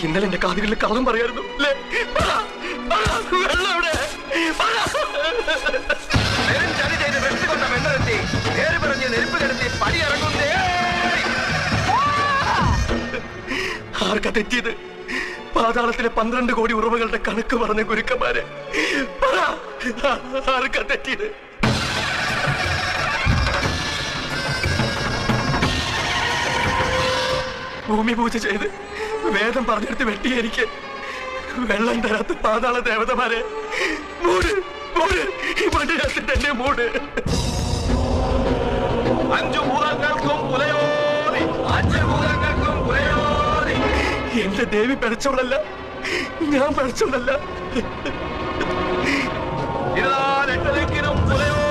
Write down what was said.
ഇന്നലെ എന്റെ കാതുകളിൽ കള്ളം പറയായിരുന്നു അല്ലേ? വെള്ളം എവിടെ? ചതി ചെയ്ത് വെച്ചുകൊണ്ട വെള്ളമെത്തി പേര് പറഞ്ഞ് നെരുപ്പ് കിടത്തി പടി ഇറങ്ങുന്നേ. ആർക്കാ തെറ്റിയത്? പാതാളത്തിലെ 12 കോടി ഉറവകളുടെ കണക്ക് പറഞ്ഞ ഗുരുക്കന്മാരെ ആർക്കാ തെറ്റിയത്? ഭൂമി പൂജ ചെയ്ത് വേദം പറഞ്ഞെടുത്ത് വെട്ടിയ എനിക്ക് വെള്ളം തരാത്ത പാതാള ദേവതമാരെ മൂട് മൂട് ഈ മണ്ണിനകത്ത് തന്നെ മൂട്. 5 ഭൂതങ്ങൾക്കും പുലയോടി, 5 ഭൂതങ്ങൾക്കും പുലയോടി. എന്റെ ദേവി പിഴച്ചവളല്ല, ഞാൻ പിഴച്ചവളല്ല. 28 ദിക്കിനും പുലയോടി.